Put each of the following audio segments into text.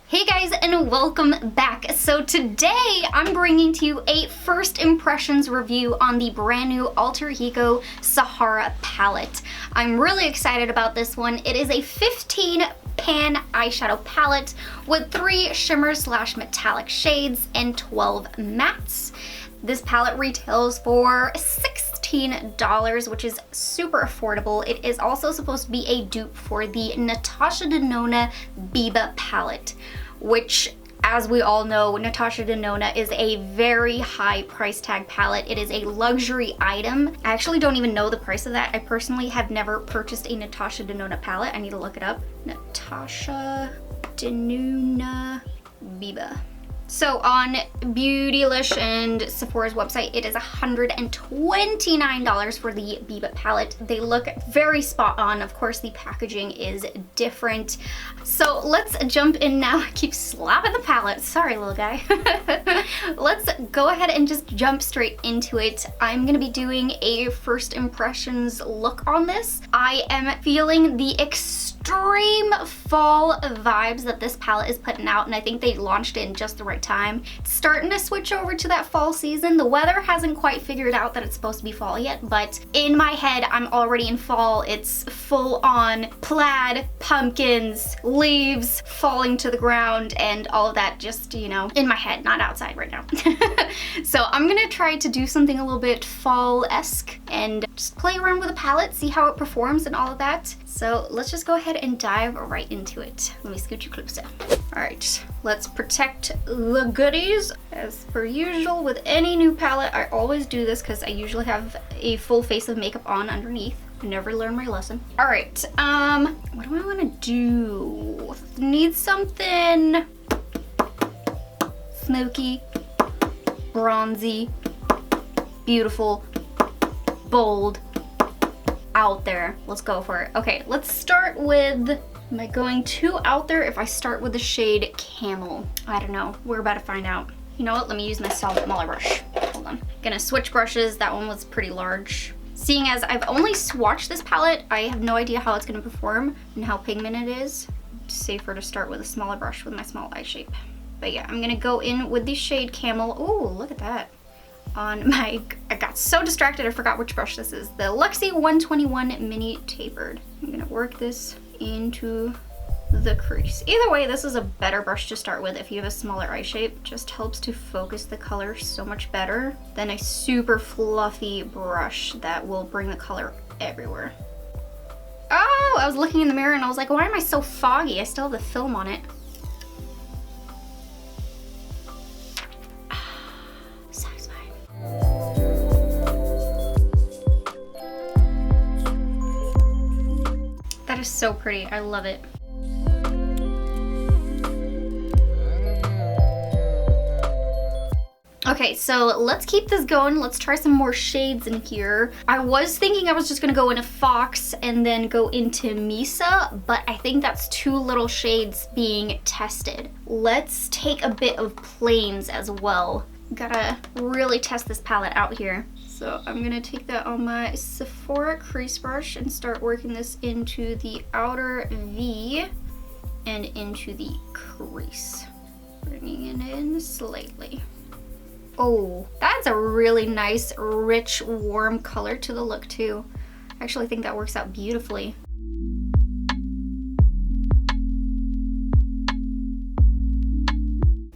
Hey guys, and welcome back. So today I'm bringing to you a first impressions review on the brand new Alter Ego Sahara palette. I'm really excited about this one. It is a 15 pan eyeshadow palette with 3 shimmer / metallic shades and 12 mattes. This palette retails for $16, which is super affordable. It is also supposed to be a dupe for the Natasha Denona Biba Palette, which, as we all know, Natasha Denona is a very high price tag palette. It is a luxury item. I actually don't even know the price of that. I personally have never purchased a Natasha Denona palette. I need to look it up. Natasha Denona Biba. So on Beautylish and Sephora's website, it is $129 for the Biba palette. They look very spot on. Of course, the packaging is different. So let's jump in now. I keep slapping the palette. Sorry, little guy. Let's go ahead and just jump straight into it. I'm gonna be doing a first impressions look on this. I am feeling the extreme fall vibes that this palette is putting out, and I think they launched it in just the right time. It's starting to switch over to that fall season. The weather hasn't quite figured out that it's supposed to be fall yet, but in my head, I'm already in fall. It's full on plaid, pumpkins, leaves falling to the ground, and all of that just, you know, in my head, not outside right now. So I'm gonna try to do something a little bit fall-esque and just play around with the palette, see how it performs and all of that. So let's just go ahead and dive right into it. Let me scoot you closer. All right, let's protect the goodies. As per usual with any new palette, I always do this because I usually have a full face of makeup on underneath. I never learned my lesson. All right, what do I want to do? Need something smoky, bronzy, beautiful, bold, out there. Let's go for it. Okay, let's start with, am I going too out there if I start with the shade Camel? I don't know. We're about to find out. You know what? Let me use my smaller brush. Hold on. Gonna switch brushes. That one was pretty large. Seeing as I've only swatched this palette, I have no idea how it's gonna perform and how pigmented it is. It's safer to start with a smaller brush with my small eye shape. But yeah, I'm gonna go in with the shade Camel. Oh, look at that. On my, I got so distracted I forgot which brush this is. The Luxie 121 Mini Tapered. I'm gonna work this into the crease. Either way, this is a better brush to start with if you have a smaller eye shape. Just helps to focus the color so much better than a super fluffy brush that will bring the color everywhere. Oh, I was looking in the mirror and I was like, why am I so foggy? I still have the film on it. That is so pretty. I love it. Okay, so let's keep this going. Let's try some more shades in here. I was thinking I was just gonna go into Fox and then go into Misa, but I think that's too little shades being tested. Let's take a bit of Plains as well. Gotta really test this palette out here. So I'm gonna take that on my Sephora crease brush and start working this into the outer V and into the crease. Bringing it in slightly. Oh, that's a really nice, rich, warm color to the look too. I actually think that works out beautifully.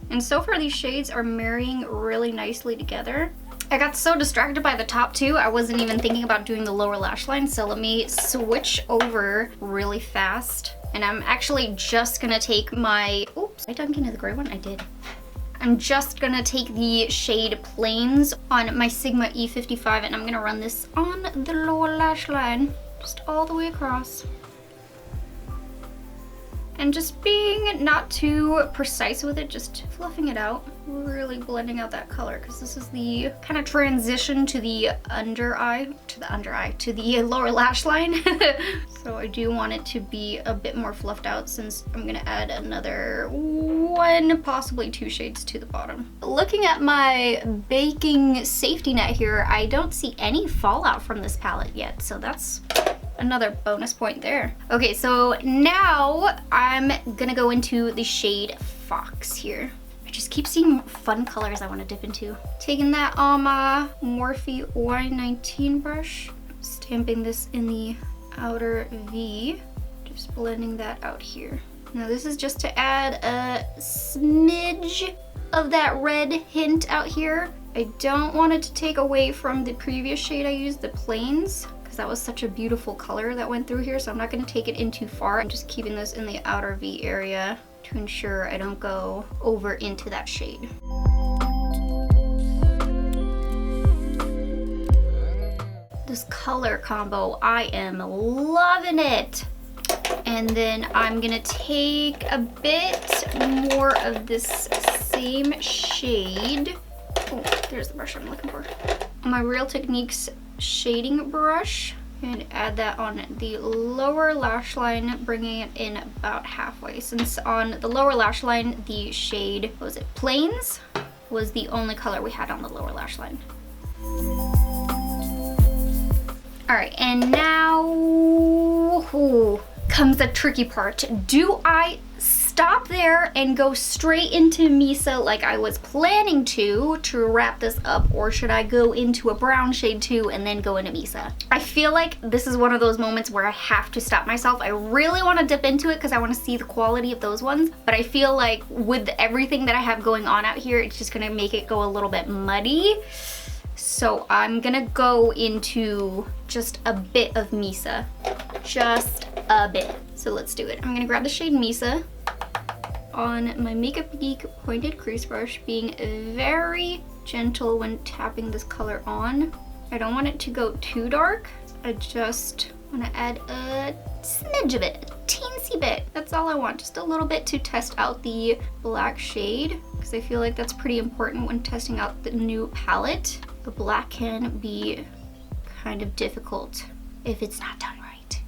And so far these shades are marrying really nicely together. I got so distracted by the top two, I wasn't even thinking about doing the lower lash line, so let me switch over really fast. And I'm actually just gonna take my, oops, did I dunk into the gray one? I did. I'm just gonna take the shade Plains on my Sigma E55 and I'm gonna run this on the lower lash line, just all the way across. And just being not too precise with it, just fluffing it out, really blending out that color, because this is the kind of transition to the under eye, to the lower lash line. So I do want it to be a bit more fluffed out since I'm gonna add another 1, possibly 2 shades to the bottom. Looking at my baking safety net here, I don't see any fallout from this palette yet, so that's another bonus point there. Okay, so now I'm gonna go into the shade fox here. I just keep seeing fun colors I want to dip into. Taking that on my Morphe Y19 brush, stamping this in the outer V, just blending that out here. Now this is just to add a smidge of that red hint out here. I don't want it to take away from the previous shade I used, the Plains, because that was such a beautiful color that went through here, so I'm not going to take it in too far. I'm just keeping this in the outer V area to ensure I don't go over into that shade. This color combo, I am loving it. And then I'm gonna take a bit more of this same shade. Oh, there's the brush I'm looking for. My Real Techniques shading brush, and add that on the lower lash line, bringing it in about halfway. Since on the lower lash line, the shade, what was it, Plains, was the only color we had on the lower lash line. All right, and now comes the tricky part. Do I stop there and go straight into Misa like I was planning to wrap this up, or should I go into a brown shade too and then go into Misa? I feel like this is one of those moments where I have to stop myself. I really want to dip into it because I want to see the quality of those ones, but I feel like with everything that I have going on out here, it's just gonna make it go a little bit muddy. So I'm gonna go into just a bit of Misa, just a bit. So let's do it. I'm gonna grab the shade Misa on my Makeup Geek pointed crease brush, being very gentle when tapping this color on. I don't want it to go too dark. I just want to add a smidge of it, a teensy bit. That's all I want, just a little bit to test out the black shade, because I feel like that's pretty important when testing out the new palette. The black can be kind of difficult if it's not done right.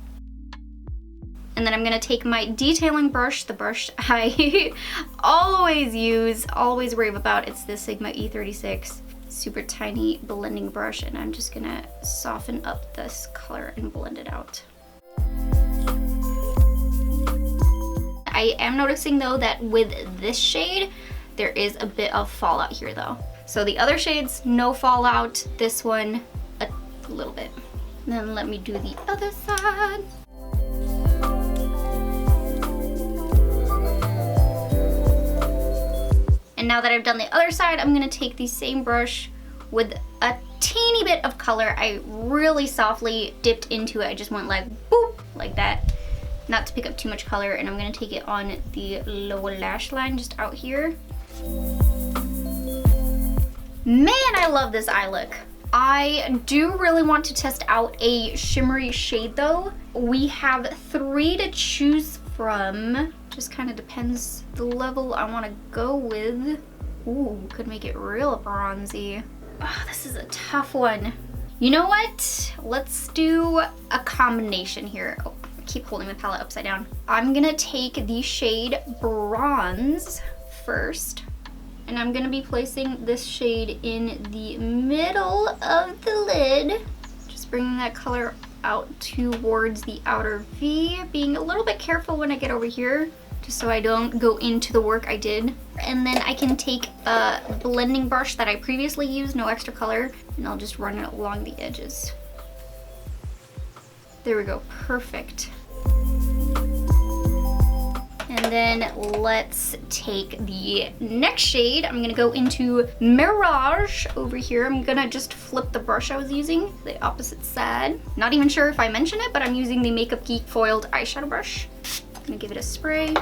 And then I'm gonna take my detailing brush, the brush I always use, always rave about. It's the Sigma E36, super tiny blending brush, and I'm just gonna soften up this color and blend it out. I am noticing though that with this shade, there is a bit of fallout here though. So the other shades, no fallout. This one, a little bit. And then let me do the other side. And now that I've done the other side, I'm gonna take the same brush with a teeny bit of color. I really softly dipped into it. I just went like boop, like that. Not to pick up too much color, and I'm gonna take it on the lower lash line, just out here. Man, I love this eye look. I do really want to test out a shimmery shade though. We have 3 to choose from. Just kind of depends the level I want to go with. Ooh, could make it real bronzy. Oh, this is a tough one. You know what? Let's do a combination here. Oh, I keep holding my palette upside down. I'm gonna take the shade Bronze first, and I'm gonna be placing this shade in the middle of the lid, just bringing that color out towards the outer V, being a little bit careful when I get over here, just so I don't go into the work I did. And then I can take a blending brush that I previously used, no extra color, and I'll just run it along the edges. There we go, perfect. And then let's take the next shade. I'm gonna go into Mirage over here. I'm gonna just flip the brush I was using, the opposite side. Not even sure if I mentioned it, but I'm using the Makeup Geek foiled eyeshadow brush. I'm gonna give it a spray.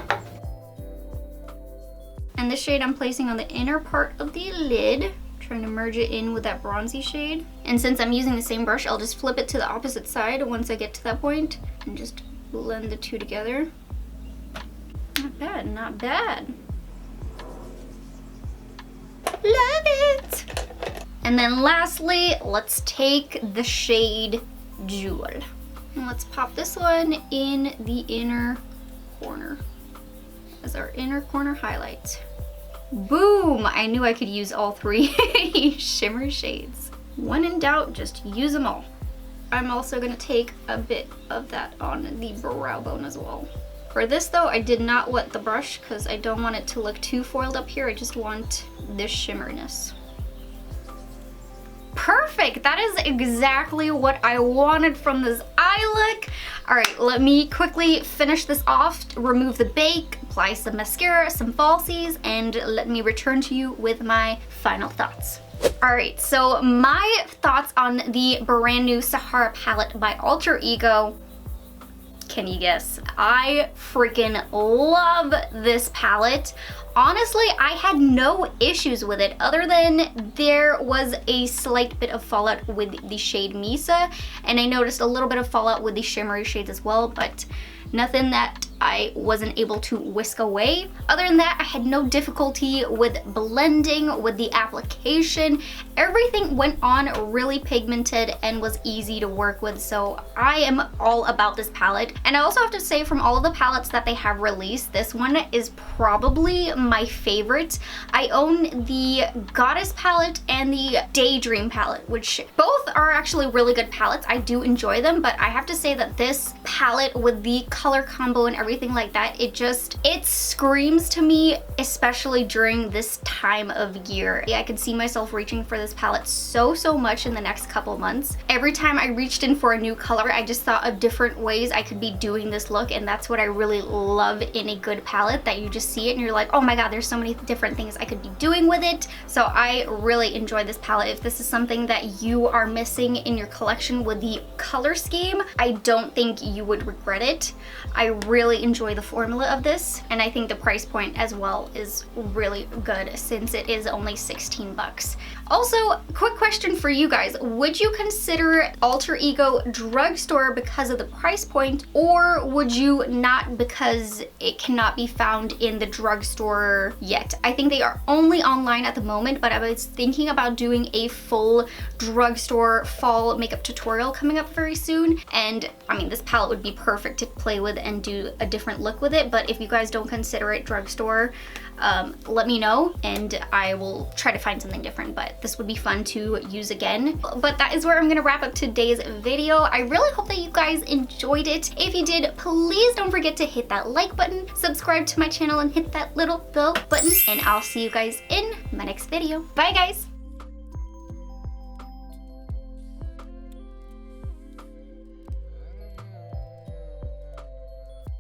And this shade I'm placing on the inner part of the lid, trying to merge it in with that bronzy shade. And since I'm using the same brush, I'll just flip it to the opposite side once I get to that point and just blend the two together. Not bad, not bad. Love it! And then lastly, let's take the shade Jewel. And let's pop this one in the inner corner as our inner corner highlight. Boom! I knew I could use all 3 shimmer shades. When in doubt, just use them all. I'm also gonna take a bit of that on the brow bone as well. For this though, I did not wet the brush because I don't want it to look too foiled up here. I just want this shimmeriness. Perfect, that is exactly what I wanted from this eye look. All right, let me quickly finish this off, remove the bake, apply some mascara, some falsies, and let me return to you with my final thoughts. All right, so my thoughts on the brand new Sahara palette by Alter Ego. Can you guess? I freaking love this palette. Honestly, I had no issues with it other than there was a slight bit of fallout with the shade Misa, and I noticed a little bit of fallout with the shimmery shades as well, but nothing that I wasn't able to whisk away. Other than that, I had no difficulty with blending, with the application. Everything went on really pigmented and was easy to work with, so I am all about this palette. And I also have to say, from all of the palettes that they have released, this one is probably my favorite. I own the Goddess palette and the Daydream palette, which both are actually really good palettes. I do enjoy them, but I have to say that this palette with the color combo and everything like that, it screams to me, especially during this time of year. Yeah, I could see myself reaching for this palette so much in the next couple months. Every time I reached in for a new color, I just thought of different ways I could be doing this look, and that's what I really love in a good palette, that you just see it and you're like, oh my god, there's so many different things I could be doing with it. So I really enjoy this palette. If this is something that you are missing in your collection with the color scheme, I don't think you would regret it. I really enjoy the formula of this, and I think the price point as well is really good since it is only 16 bucks. Also, quick question for you guys. Would you consider Alter Ego drugstore because of the price point, or would you not because it cannot be found in the drugstore yet? I think they are only online at the moment, but I was thinking about doing a full drugstore fall makeup tutorial coming up very soon, and I mean, this palette would be perfect to play with and do a different look with it. But if you guys don't consider it drugstore, let me know and I will try to find something different, but this would be fun to use again. But that is where I'm gonna wrap up today's video. I really hope that you guys enjoyed it. If you did, please don't forget to hit that like button, subscribe to my channel, and hit that little bell button, and I'll see you guys in my next video. Bye guys!